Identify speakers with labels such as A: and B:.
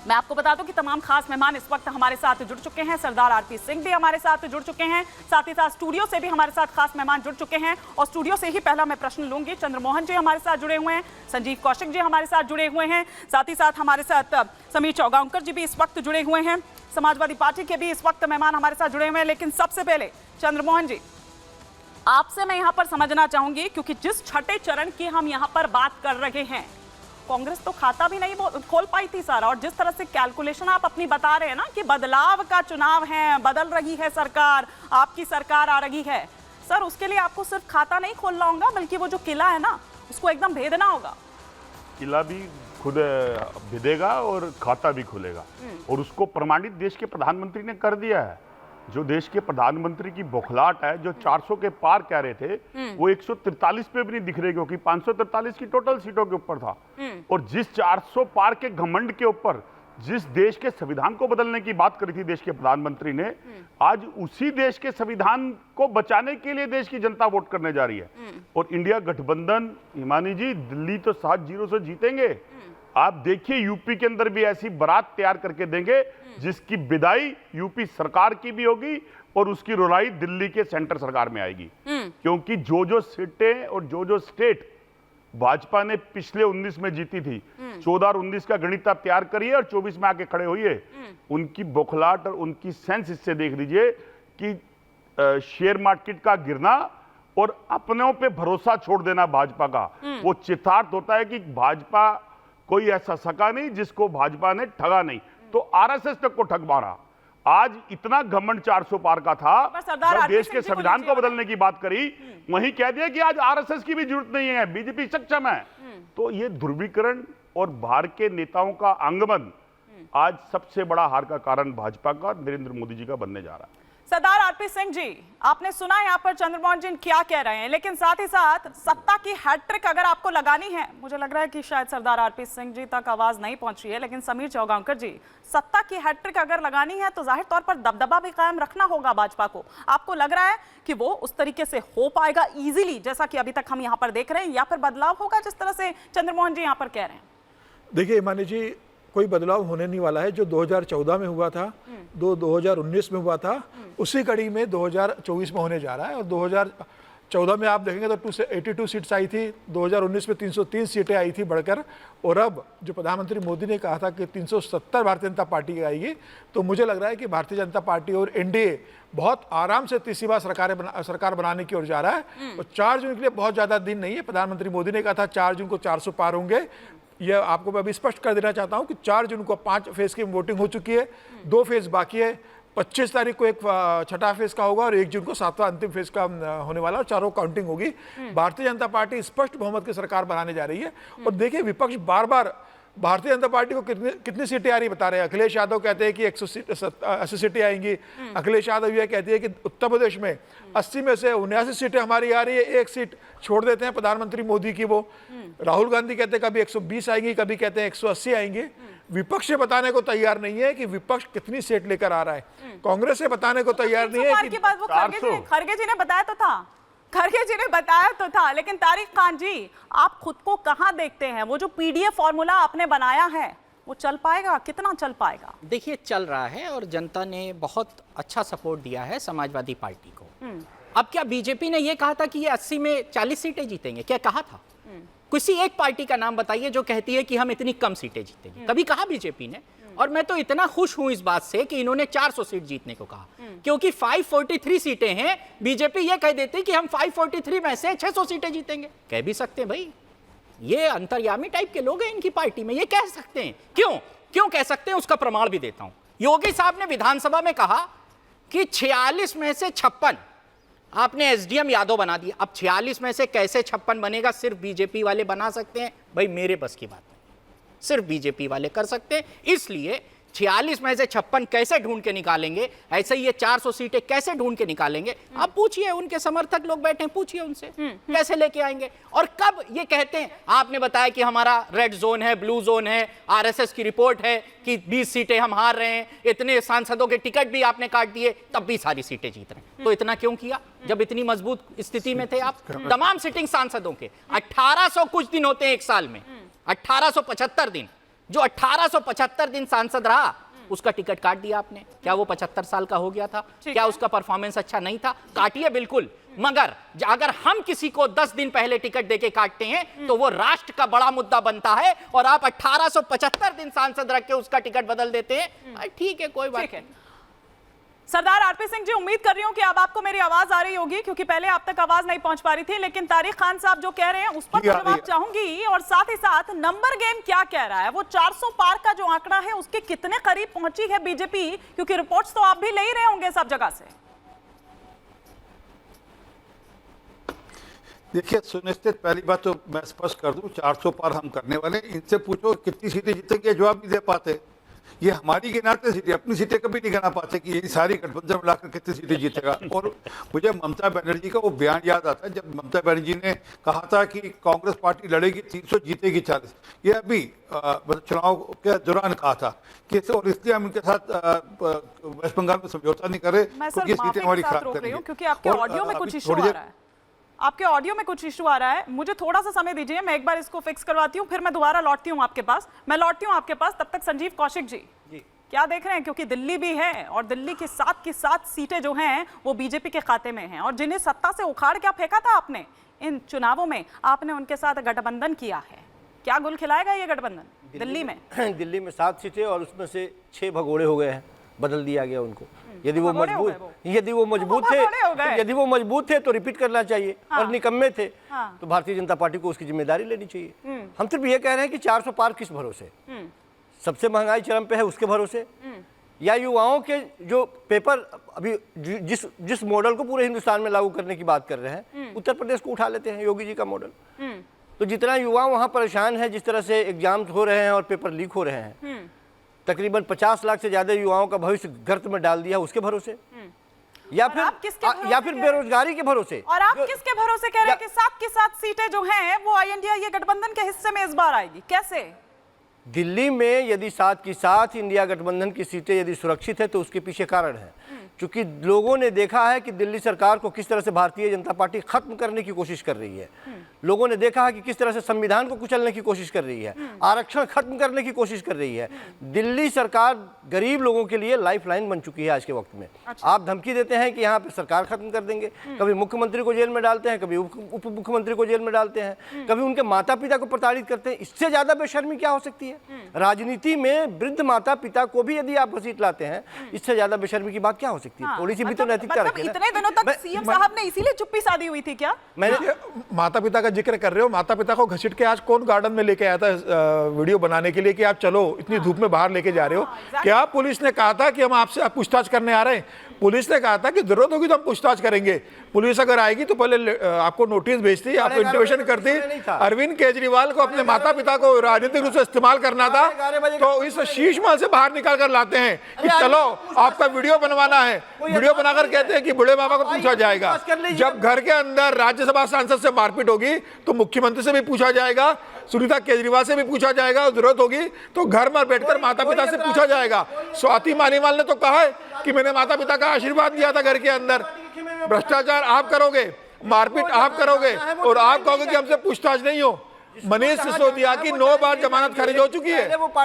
A: मैं आपको बता दूं कि तमाम खास मेहमान इस वक्त हमारे साथ जुड़ चुके हैं। सरदार आरपी सिंह भी हमारे साथ जुड़ चुके हैं, साथ ही साथ स्टूडियो से भी हमारे साथ खास मेहमान जुड़ चुके हैं। और स्टूडियो से ही पहला मैं प्रश्न लूंगी। चंद्रमोहन जी हमारे साथ जुड़े हुए हैं, संजीव कौशिक जी हमारे साथ जुड़े हुए हैं, साथ ही साथ हमारे साथ समीर चौगांवकर जी भी इस वक्त जुड़े हुए हैं, समाजवादी पार्टी के भी इस वक्त मेहमान हमारे साथ जुड़े हुए हैं। लेकिन सबसे पहले चंद्रमोहन जी, आपसे मैं यहां पर समझना चाहूंगी, क्योंकि जिस छठे चरण की हम यहां पर बात कर रहे हैं, कांग्रेस तो खाता भी नहीं खोल पाई थी सारा, और जिस तरह से कैलकुलेशन आप अपनी बता रहे हैं ना कि बदलाव का चुनाव है, बदल रही है सरकार, आपकी सरकार आ रही है, सर उसके लिए आपको सिर्फ खाता नहीं खोलना होगा, बल्कि वो जो किला है ना उसको एकदम भेदना होगा।
B: किला भी खुद भिदेगा और खाता भी खुलेगा, और उसको प्रमाणित देश के प्रधानमंत्री ने कर दिया है। जो देश के प्रधानमंत्री की बौखलाहट है, जो 400 के पार कह रहे थे, वो 143 पे भी नहीं दिख रहे, क्योंकि 543 की टोटल सीटों के ऊपर था। और जिस 400 पार के घमंड के ऊपर जिस देश के संविधान को बदलने की बात करी थी देश के प्रधानमंत्री ने, आज उसी देश के संविधान को बचाने के लिए देश की जनता वोट करने जा रही है। और इंडिया गठबंधन, हिमानी जी, दिल्ली तो 7-0 से जीतेंगे। आप देखिए यूपी के अंदर भी ऐसी बारात तैयार करके देंगे जिसकी विदाई यूपी सरकार की भी होगी और उसकी रुलाई दिल्ली के सेंटर सरकार में आएगी। क्योंकि जो सीटें और जो स्टेट भाजपा ने पिछले 19 में जीती थी, 14 और 19 का गणित आप तैयार करिए और 24 में आके खड़े होइए। उनकी बौखलाहट और उनकी सेंस इससे देख लीजिए कि शेयर मार्केट का गिरना और अपनों पे भरोसा छोड़ देना भाजपा का, वो चितार्थ होता है कि भाजपा कोई ऐसा सका नहीं जिसको भाजपा ने ठगा नहीं, तो आरएसएस तक को ठग मारा। आज इतना घमंड 400 पार का था, जब देश के संविधान को बदलने की बात करी, वहीं कह दिया कि आज आरएसएस की भी जरूरत नहीं है, बीजेपी सक्षम है। तो ये ध्रुवीकरण और बाहर के नेताओं का आंगमन आज सबसे बड़ा हार का कारण भाजपा का, नरेंद्र मोदी जी का बनने जा रहा है।
A: सरदार आरपी सिंह जी, आपने सुना यहाँ पर चंद्रमोहन जी क्या कह रहे हैं, लेकिन साथ ही साथ सत्ता की हैट्रिक अगर आपको लगानी है, मुझे लग रहा है कि शायद सरदार आरपी सिंह जी तक आवाज नहीं पहुंची है, लेकिन समीर चौगांवकर जी, सत्ता की हैट्रिक अगर लगानी है तो जाहिर तौर पर दबदबा भी कायम रखना होगा भाजपा को। आपको लग रहा है कि वो उस तरीके से हो पाएगा इजीली जैसा कि अभी तक हम यहाँ पर देख रहे हैं, या फिर बदलाव होगा जिस तरह से चंद्रमोहन जी यहाँ पर कह रहे हैं?
C: देखिए हिमानी जी, कोई बदलाव होने नहीं वाला है। जो 2014 में हुआ था, 2019 में हुआ था, उसी कड़ी में 2024 में होने जा रहा है। और 2014 में आप देखेंगे तो 82 सीट्स आई थी, 2019 में 303 सीटें आई थी बढ़कर, और अब जो प्रधानमंत्री मोदी ने कहा था कि 370 भारतीय जनता पार्टी की आएगी, तो मुझे लग रहा है कि भारतीय जनता पार्टी और एनडीए बहुत आराम से तीसरी बार सरकार बनाने की ओर जा रहा है। और 4 जून के लिए बहुत ज़्यादा दिन नहीं है। प्रधानमंत्री मोदी ने कहा था 4 जून को 400 पार होंगे। यह आपको मैं अभी स्पष्ट कर देना चाहता हूं कि 4 जून को 5 फेज की वोटिंग हो चुकी है, 2 फेज बाकी है। 25 तारीख को एक छठा फेज का होगा और 1 जून को 7वां अंतिम फेज का होने वाला, और चारों काउंटिंग होगी। भारतीय जनता पार्टी स्पष्ट बहुमत की सरकार बनाने जा रही है। और देखिए विपक्ष बार बार भारतीय जनता पार्टी को कितनी सीटें आ रही बता रहे हैं। अखिलेश यादव कहते हैं कि 180 सीटें आएंगी। अखिलेश यादव यह कहते हैं कि उत्तर प्रदेश में 80 में से 79 सीटें हमारी आ रही है, 1 सीट छोड़ देते हैं प्रधानमंत्री मोदी की। वो राहुल गांधी कहते हैं कभी 120 आएंगी, कभी कहते हैं 180 आएंगे। विपक्ष से बताने को तैयार नहीं है कि विपक्ष कितनी सीट लेकर आ रहा है। कांग्रेस से बताने को तैयार नहीं है कि
A: खड़गे जी ने बताया तो था, खड़गे जी ने बताया तो था, लेकिन तारिक खान जी, आप खुद को कहां देखते हैं? वो जो पीडीएफ फॉर्मूला आपने बनाया है वो चल पाएगा? कितना चल पाएगा?
D: देखिए चल रहा है, और जनता ने बहुत अच्छा सपोर्ट दिया है समाजवादी पार्टी को। अब क्या बीजेपी ने ये कहा था कि ये 80 में 40 सीटें जीतेंगे? क्या कहा था? किसी एक पार्टी का नाम बताइए जो कहती है कि हम इतनी कम सीटें जीतेंगे। कभी कहा बीजेपी ने? और मैं तो इतना खुश हूं इस बात से कि इन्होंने 400 सीट जीतने को कहा, क्योंकि 543 सीटें हैं। बीजेपी ये कह देती कि हम 543 में से 600 सीटें जीतेंगे। कह भी सकते हैं भाई, ये अंतर्यामी टाइप के लोग हैं इनकी पार्टी में, ये कह सकते हैं। क्यों कह सकते हैं उसका प्रमाण भी देता हूं। योगी साहब ने विधानसभा में कहा कि 46 में से 56 आपने एसडीएम यादव बना दिया। अब 46 में से कैसे 56 बनेगा? सिर्फ बीजेपी वाले बना सकते हैं भाई, मेरे बस की बात नहीं, सिर्फ बीजेपी वाले कर सकते हैं। इसलिए 46 में से 56 कैसे ढूंढ के निकालेंगे, ऐसे ही ये 400 सीटें कैसे ढूंढ के निकालेंगे? आप पूछिए, उनके समर्थक लोग बैठे हैं, पूछिए उनसे कैसे लेके आएंगे। और कब ये कहते हैं, आपने बताया कि हमारा रेड जोन है, ब्लू जोन है, आरएसएस की रिपोर्ट है कि 20 सीटें हम हार रहे हैं, इतने सांसदों के टिकट भी आपने काट दिए, तब भी सारी सीटें जीत रहे हैं। तो इतना क्यों किया जब इतनी मजबूत स्थिति में थे आप? तमाम सिटिंग सांसदों के 1800 कुछ दिन होते हैं एक साल में, 1875 दिन, जो 1875 दिन सांसद रहा, उसका टिकट काट दिया आपने। क्या वो 75 साल का हो गया था? क्या उसका परफॉर्मेंस अच्छा नहीं था? काटिए बिल्कुल, मगर अगर हम किसी को 10 दिन पहले टिकट देके काटते हैं तो वो राष्ट्र का बड़ा मुद्दा बनता है, और आप 1875 दिन सांसद रख के उसका टिकट बदल देते हैं। ठीक है, कोई बात नहीं।
A: सरदार आरपी सिंह जी, उम्मीद कर रही हूं कि अब आपको मेरी आवाज आ रही होगी, क्योंकि पहले आप तक आवाज नहीं पहुंच पा रही थी, लेकिन तारिक खान साहब जो कह रहे हैं उस पर तो जवाब चाहूंगी, और साथ ही साथ नंबर गेम क्या कह रहा है? वो 400 पार का जो आंकड़ा है उसके कितने करीब पहुंची है बीजेपी? क्योंकि रिपोर्ट्स तो आप भी ले ही रहे होंगे सब जगह से।
E: देखिए, सुनिश्चित पहली बात तो मैं स्पष्ट कर दूं, 400 पार हम करने वाले। इनसे पूछो कितनी सीटें जीतेंगे, जवाब नहीं दे पाते। ये हमारी गिनाते सीटें, अपनी सीटें कभी नहीं गिना पाते कि ये सारी गठबंधन मिलाकर कितनी सीटें जीतेगा। और मुझे ममता बनर्जी का वो बयान याद आता है, जब ममता बनर्जी ने कहा था कि कांग्रेस पार्टी लड़ेगी 300, जीतेगी 40। ये अभी चुनाव के दौरान कहा था कि और इसलिए हम इनके साथ वेस्ट बंगाल में समझौता नहीं करे, क्योंकि सीटें हमारी खराब करेंगे।
A: क्योंकि आपके ऑडियो में कुछ इशू आ रहा है, आपके ऑडियो में कुछ इशू आ रहा है। मुझे थोड़ा सा समय दीजिए, मैं एक बार इसको फिक्स करवाती हूँ, फिर मैं दोबारा लौटती हूँ आपके पास। मैं लौटती हूँ आपके पास, तब तक संजीव कौशिक जी क्या देख रहे हैं? क्योंकि दिल्ली भी है, और दिल्ली की 7 सीटें जो हैं वो बीजेपी के खाते में हैं, और जिन्हें सत्ता से उखाड़ क्या फेंका था आपने इन चुनावों में, आपने उनके साथ गठबंधन किया है। क्या गुल खिलाएगा ये गठबंधन दिल्ली में?
F: दिल्ली में 7 सीटें और उसमें से 6 भगोड़े हो गए हैं, बदल दिया गया उनको। यदि वो मजबूत थे तो रिपीट करना चाहिए। हाँ। और निकम्मे थे तो भारतीय जनता पार्टी को उसकी जिम्मेदारी लेनी चाहिए। हम सिर्फ ये कह रहे हैं कि 400 पार किस भरोसे? सबसे महंगाई चरम पे है उसके भरोसे, या युवाओं के जो पेपर अभी जिस मॉडल को पूरे हिंदुस्तान में लागू करने की बात कर रहे हैं, उत्तर प्रदेश को उठा लेते हैं, योगी जी का मॉडल। तो जितना युवा वहां परेशान है, जिस तरह से एग्जाम हो रहे हैं और पेपर लीक हो रहे हैं, तकरीबन 50 लाख से ज्यादा युवाओं का भविष्य गर्त में डाल दिया उसके भरोसे, या फिर बेरोजगारी के भरोसे।
A: और आप किसके भरोसे कह रहे हैं कि 7 की 7 सीटें जो हैं वो INDIA गठबंधन के हिस्से में इस बार आएगी? कैसे?
F: दिल्ली में यदि 7 की 7 इंडिया गठबंधन की सीटें यदि सुरक्षित है तो उसके पीछे कारण है, क्योंकि लोगों ने देखा है कि दिल्ली सरकार को किस तरह से भारतीय जनता पार्टी खत्म करने की कोशिश कर रही है। लोगों ने देखा है कि किस तरह से संविधान को कुचलने की कोशिश कर रही है, आरक्षण खत्म करने की कोशिश कर रही है। दिल्ली सरकार गरीब लोगों के लिए लाइफलाइन बन चुकी है आज के वक्त में। अच्छा। आप धमकी देते हैं कि यहाँ पे सरकार खत्म कर देंगे, कभी मुख्यमंत्री को जेल में डालते हैं, कभी उप मुख्यमंत्री को जेल में डालते हैं, कभी उनके माता पिता को प्रताड़ित करते हैं। इससे ज्यादा बेशर्मी क्या हो सकती है? राजनीति में वृद्ध माता पिता को भी यदि आप घसीट लाते हैं, इससे ज्यादा बेशर्मी की बात क्या हो सकती है? थोड़ी सी भी तो नैतिकता रखिए।
A: इतने दिनों तक सीएम साहब ने इसीलिए चुप्पी साधी हुई थी क्या?
C: मैंने माता पिता का जिक्र कर रहे हो, माता पिता को घसीट के आज कौन गार्डन में लेके आया था वीडियो बनाने के लिए कि आप चलो इतनी धूप में बाहर लेके जा रहे हो? क्या पुलिस ने कहा था कि हम आपसे पूछताछ करने आ रहे हैं? पुलिस ने कहा था कि जरूरत होगी तो हम पूछताछ करेंगे। पुलिस अगर आएगी तो पहले आपको नोटिस भेजती, आपको इंटिमेशन करती। अरविंद केजरीवाल को अपने माता पिता को राजनीतिक रूप से इस्तेमाल करना था, तो इस शीश महल से बाहर निकाल कर लाते हैं कि चलो आपका वीडियो बनवाना है। वीडियो बनाकर कहते हैं कि बूढ़े मामा को पूछा जाएगा। जब घर के अंदर राज्यसभा सांसद से मारपीट होगी तो मुख्यमंत्री से भी पूछा जाएगा, सुनीता केजरीवाल से भी पूछा जाएगा, जरूरत होगी तो घर में बैठकर माता पिता से पूछा जाएगा। स्वाति मालीवाल ने तो कहा है कि मैंने माता पिता का आशीर्वाद दिया था घर के अंदर। भ्रष्टाचार आप करोगे, मारपीट आप करोगे, और आप कहोगे कि हमसे पूछताछ नहीं हो। मनीष सिसोदिया की 9 बार जमानत खारिज हो चुकी है।